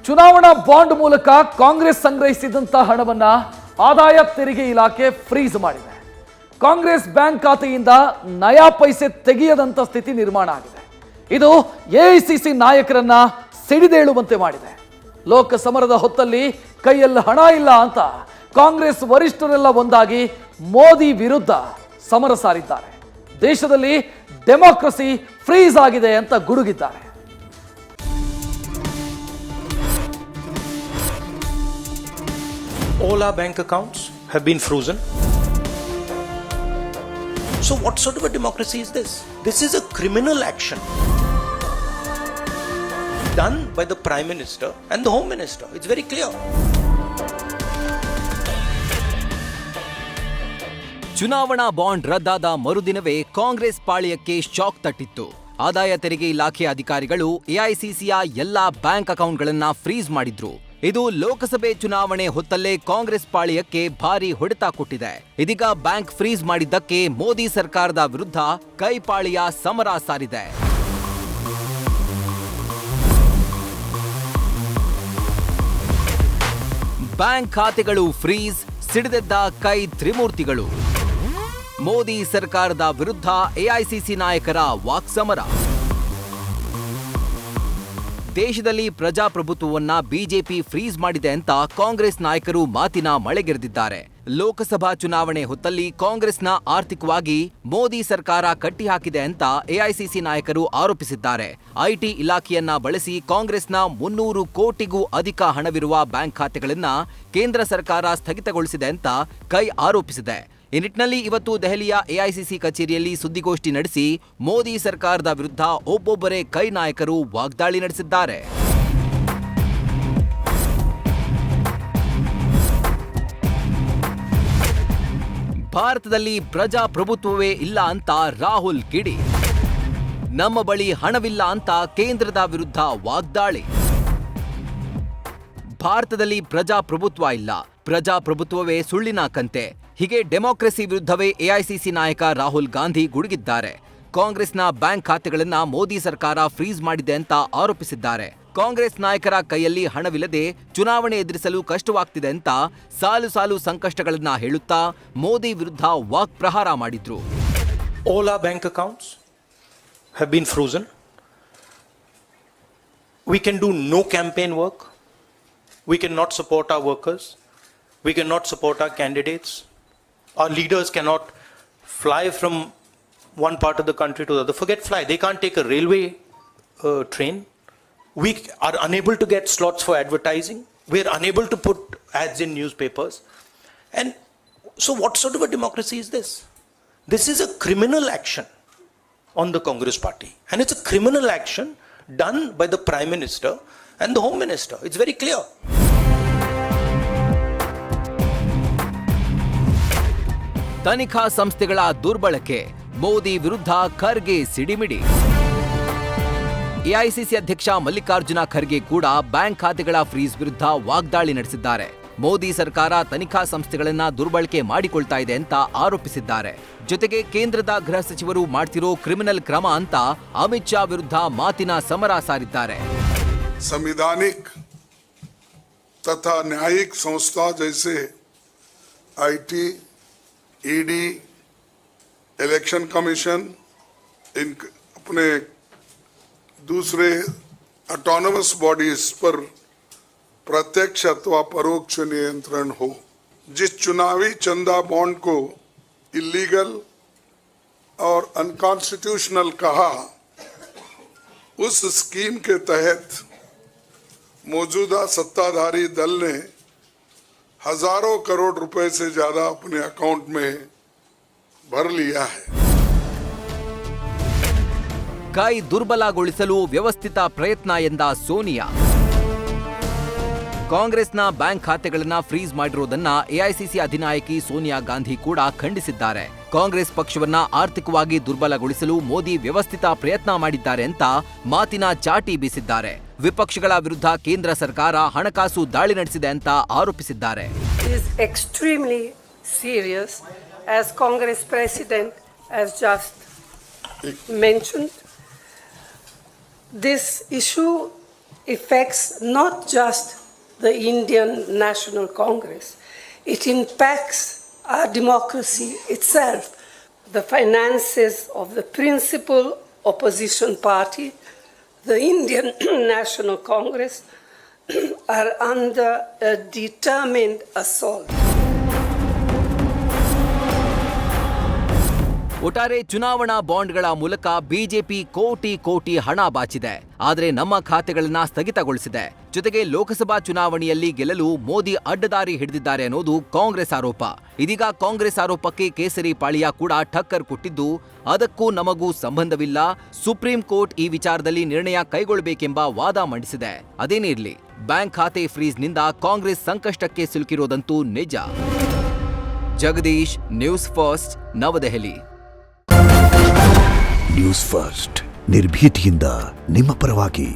ಚುನಾವಣಾ ಬಾಂಡ್ ಮೂಲಕ ಕಾಂಗ್ರೆಸ್ ಸಂಗ್ರಹಿಸಿದಂತ ಹಣವನ್ನ ಆದಾಯ ತೆರಿಗೆ ಇಲಾಖೆ ಫ್ರೀಸ್ ಮಾಡಿದೆ. ಕಾಂಗ್ರೆಸ್ ಬ್ಯಾಂಕ್ ಖಾತೆಯಿಂದ ನಯಾ ಪೈಸೆ ತೆಗೆಯದಂತ ಸ್ಥಿತಿ ನಿರ್ಮಾಣ ಆಗಿದೆ. ಇದು ಎಐಸಿಸಿ ನಾಯಕರನ್ನ ಸಿಡಿದೇಳುವಂತೆ ಮಾಡಿದೆ. ಲೋಕ ಸಮರದ ಹೊತ್ತಲ್ಲಿ ಕೈಯಲ್ಲಿ ಹಣ ಇಲ್ಲ ಅಂತ ಕಾಂಗ್ರೆಸ್ ವರಿಷ್ಠರೆಲ್ಲ ಒಂದಾಗಿ ಮೋದಿ ವಿರುದ್ಧ ಸಮರ ಸಾರಿದ್ದಾರೆ. ದೇಶದಲ್ಲಿ ಡೆಮಾಕ್ರಸಿ ಫ್ರೀಸ್ ಆಗಿದೆ ಅಂತ ಗುಡುಗಿದ್ದಾರೆ. All our bank accounts have been frozen. So what sort of a democracy is this? This is a criminal action done by the Prime Minister and the Home Minister. It's very clear. ಚುನಾವಣಾ bond ರದ್ದಾದ ಮರುದಿನವೇ Congress ಪಾಳ್ಯಕ್ಕೆ shock ತಟ್ಟಿತ್ತು. ಆದಾಯ ತೆರಿಗೆ ಇಲಾಖೆ ಅಧಿಕಾರಿಗಳು ಎಐಸಿಸಿಯ ಎಲ್ಲಾ bank ಅಕೌಂಟ್ಗಳನ್ನ freeze ಮಾಡಿದ್ರು. ಇದು ಲೋಕಸಭೆ ಚುನಾವಣೆ ಹೊತ್ತಲ್ಲೇ ಕಾಂಗ್ರೆಸ್ ಪಾಳ್ಯಕ್ಕೆ ಭಾರಿ ಹೊಡೆತ ಕೊಟ್ಟಿದೆ. ಇದೀಗ ಬ್ಯಾಂಕ್ ಫ್ರೀಸ್ ಮಾಡಿದ್ದಕ್ಕೆ ಮೋದಿ ಸರ್ಕಾರದ ವಿರುದ್ಧ ಕೈಪಾಳಿಯ ಸಮರ ಸಾರಿದೆ. ಬ್ಯಾಂಕ್ ಖಾತೆಗಳು ಫ್ರೀಸ್, ಸಿಡಿದೆದ್ದ ಕೈ ತ್ರಿಮೂರ್ತಿಗಳು. ಮೋದಿ ಸರ್ಕಾರದ ವಿರುದ್ಧ ಎಐಸಿಸಿ ನಾಯಕರ ವಾಕ್ಸಮರ. ದೇಶದಲ್ಲಿ ಪ್ರಜಾಪ್ರಭುತ್ವವನ್ನ ಬಿಜೆಪಿ ಫ್ರೀಸ್ ಮಾಡಿದೆ ಅಂತ ಕಾಂಗ್ರೆಸ್ ನಾಯಕರು ಮಾತಿನ ಮಳೆಗೆರೆದಿದ್ದಾರೆ. ಲೋಕಸಭಾ ಚುನಾವಣೆ ಹೊತ್ತಲ್ಲಿ ಕಾಂಗ್ರೆಸ್ನ ಆರ್ಥಿಕವಾಗಿ ಮೋದಿ ಸರ್ಕಾರ ಕಟ್ಟಿಹಾಕಿದೆ ಅಂತ ಎಐಸಿಸಿ ನಾಯಕರು ಆರೋಪಿಸಿದ್ದಾರೆ. ಐಟಿ ಇಲಾಖೆಯನ್ನ ಬಳಸಿ ಕಾಂಗ್ರೆಸ್ನ 300 ಕೋಟಿಗೂ ಅಧಿಕ ಹಣವಿರುವ ಬ್ಯಾಂಕ್ ಖಾತೆಗಳನ್ನ ಕೇಂದ್ರ ಸರ್ಕಾರ ಸ್ಥಗಿತಗೊಳಿಸಿದೆ ಅಂತ ಕೈ ಆರೋಪಿಸಿದೆ. ಈ ನಿಟ್ಟಿನಲ್ಲಿ ಇವತ್ತು ದೆಹಲಿಯ ಎಐಸಿಸಿ ಕಚೇರಿಯಲ್ಲಿ ಸುದ್ದಿಗೋಷ್ಠಿ ನಡೆಸಿ ಮೋದಿ ಸರ್ಕಾರದ ವಿರುದ್ಧ ಒಬ್ಬೊಬ್ಬರೇ ಕೈ ನಾಯಕರು ವಾಗ್ದಾಳಿ ನಡೆಸಿದ್ದಾರೆ. ಭಾರತದಲ್ಲಿ ಪ್ರಜಾಪ್ರಭುತ್ವವೇ ಇಲ್ಲ ಅಂತ ರಾಹುಲ್ ಕಿಡಿ. ನಮ್ಮ ಬಳಿ ಹಣವಿಲ್ಲ ಅಂತ ಕೇಂದ್ರದ ವಿರುದ್ಧ ವಾಗ್ದಾಳಿ. ಭಾರತದಲ್ಲಿ ಪ್ರಜಾಪ್ರಭುತ್ವ ಇಲ್ಲ, ಪ್ರಜಾಪ್ರಭುತ್ವವೇ ಸುಳ್ಳಿನ ಕಂತೆ. ಹೀಗೆ ಡೆಮಾಕ್ರಸಿ ವಿರುದ್ಧವೇ ಎಐಸಿಸಿ ನಾಯಕ ರಾಹುಲ್ ಗಾಂಧಿ ಗುಡುಗಿದ್ದಾರೆ. ಕಾಂಗ್ರೆಸ್ನ ಬ್ಯಾಂಕ್ ಖಾತೆಗಳನ್ನ ಮೋದಿ ಸರ್ಕಾರ ಫ್ರೀಸ್ ಮಾಡಿದೆ ಅಂತ ಆರೋಪಿಸಿದ್ದಾರೆ. ಕಾಂಗ್ರೆಸ್ ನಾಯಕರ ಕೈಯಲ್ಲಿ ಹಣವಿಲ್ಲದೆ ಚುನಾವಣೆ ಎದುರಿಸಲು ಕಷ್ಟವಾಗ್ತಿದೆ ಅಂತ ಸಾಲು ಸಾಲು ಸಂಕಷ್ಟಗಳನ್ನ ಹೇಳುತ್ತಾ ಮೋದಿ ವಿರುದ್ಧ ವಾಕ್ ಪ್ರಹಾರ ಮಾಡಿದ್ರು. All our bank accounts have been frozen. We can do no campaign work. We cannot support our workers. We cannot support our candidates. Our leaders cannot fly from one part of the country to the other. Forget fly. They can't take a railway train. We are unable to get slots for advertising. We are unable to put ads in newspapers. And so what sort of a democracy is this? This is a criminal action on the Congress party. And it's a criminal action done by the Prime Minister and the Home Minister. It's very clear. ತನಿಖಾ ಸಂಸ್ಥೆಗಳ ದುರ್ಬಳಕೆ, ಮೋದಿ ವಿರುದ್ಧ Kharge ಸಿಡಿಮಿಡಿ. AICC ಅಧ್ಯಕ್ಷ ಮಲ್ಲಿಕಾರ್ಜುನ ಖರ್ಗೆ ಕೂಡ bank ಖಾತೆಗಳ freeze ವಿರುದ್ಧ ವಾಗ್ದಾಳಿ ನಡೆಸಿದ್ದಾರೆ. ಮೋದಿ ಸರ್ಕಾರ ತನಿಖಾ ಸಂಸ್ಥೆಗಳನ್ನ ದುರ್ಬಳಕೆ ಮಾಡಿಕೊಳ್ತಾ ಇದೆ ಅಂತ ಆರೋಪಿಸಿದ್ದಾರೆ. ಜೊತೆಗೆ ಕೇಂದ್ರದ ಗೃಹ ಸಚಿವರು ಮಾಡ್ತಿರೋ ಕ್ರಿಮಿನಲ್ ಕ್ರಮ ಅಂತ ಅಮಿತ್ ಶಾ ವಿರುದ್ಧ ಮಾತಿನ ಸಮರ ಸಾರಿದ್ದಾರೆ. ಸಂವಿಧಾನಿಕ तथा न्यायिक संस्था जैसे आईटी, ईडी, इलेक्शन कमीशन, इन अपने दूसरे ऑटोनमस बॉडीज पर प्रत्यक्ष अथवा परोक्ष नियंत्रण हो. जिस चुनावी चंदा बॉन्ड को इलीगल और अनकॉन्स्टिट्यूशनल कहा, उस स्कीम के तहत मौजूदा सत्ताधारी दल ने हजारों करोड़ रुपए से ज्यादा अपने अकाउंट में भर लिया है. ಕೈ ದುರ್ಬಲಗೊಳಿಸಲು ವ್ಯವಸ್ಥಿತ ಪ್ರಯತ್ನ ಎಂದ ಸೋನಿಯಾ. ಕಾಂಗ್ರೆಸ್ನ ಬ್ಯಾಂಕ್ ಖಾತೆಗಳನ್ನ ಫ್ರೀಸ್ ಮಾಡಿರುವುದನ್ನ ಎಐಸಿಸಿ ಅಧಿನಾಯಕಿ ಸೋನಿಯಾ ಗಾಂಧಿ ಕೂಡ ಖಂಡಿಸಿದ್ದಾರೆ. ಕಾಂಗ್ರೆಸ್ ಪಕ್ಷವನ್ನ ಆರ್ಥಿಕವಾಗಿ ದುರ್ಬಲಗೊಳಿಸಲು ಮೋದಿ ವ್ಯವಸ್ಥಿತ ಪ್ರಯತ್ನ ಮಾಡಿದ್ದಾರೆ ಅಂತ ಮಾತಿನ ಚಾಟಿ ಬೀಸಿದ್ದಾರೆ. ವಿಪಕ್ಷಗಳ ವಿರುದ್ಧ ಕೇಂದ್ರ ಸರ್ಕಾರ ಹಣಕಾಸು ದಾಳಿ ನಡೆಸಿದೆ ಅಂತ ಆರೋಪಿಸಿದ್ದಾರೆ. As Congress President has just mentioned, this issue affects not just the Indian National Congress, it impacts our democracy itself. The finances of the principal opposition party, the Indian National Congress, are under a determined assault. ಒಟ್ಟಾರೆ ಚುನಾವಣಾ ಬಾಂಡ್ಗಳ ಮೂಲಕ BJP ಕೋಟಿ ಹಣ ಬಾಚಿದೆ. ಆದರೆ ನಮ್ಮ ಖಾತೆಗಳನ್ನ ಸ್ಥಗಿತಗೊಳಿಸಿದೆ. ಜೊತೆಗೆ ಲೋಕಸಭಾ ಚುನಾವಣೆಯಲ್ಲಿ ಗೆಲ್ಲಲು ಮೋದಿ ಅಡ್ಡದಾರಿ ಹಿಡಿದಿದ್ದಾರೆ ಅನ್ನೋದು ಕಾಂಗ್ರೆಸ್ ಆರೋಪ. ಇದೀಗ ಕಾಂಗ್ರೆಸ್ ಆರೋಪಕ್ಕೆ ಕೇಸರಿ ಪಾಳಿಯ ಕೂಡ ಠಕ್ಕರ್ ಕೊಟ್ಟಿದ್ದು, ಅದಕ್ಕೂ ನಮಗೂ ಸಂಬಂಧವಿಲ್ಲ, ಸುಪ್ರೀಂ ಕೋರ್ಟ್ ಈ ವಿಚಾರದಲ್ಲಿ ನಿರ್ಣಯ ಕೈಗೊಳ್ಳಬೇಕೆಂಬ ವಾದ ಮಂಡಿಸಿದೆ. ಅದೇನೇ ಇರಲಿ, ಬ್ಯಾಂಕ್ ಖಾತೆ ಫ್ರೀಸ್ನಿಂದ ಕಾಂಗ್ರೆಸ್ ಸಂಕಷ್ಟಕ್ಕೆ ಸಿಲುಕಿರೋದಂತೂ ನಿಜ. ಜಗದೀಶ್, ನ್ಯೂಸ್ ಫಸ್ಟ್, ನವದೆಹಲಿ. ನ್ಯೂಸ್ ಫಸ್ಟ್ ನಿರ್ಭೀತಿಯಿಂದ ನಿಮ್ಮ ಪರವಾಗಿ.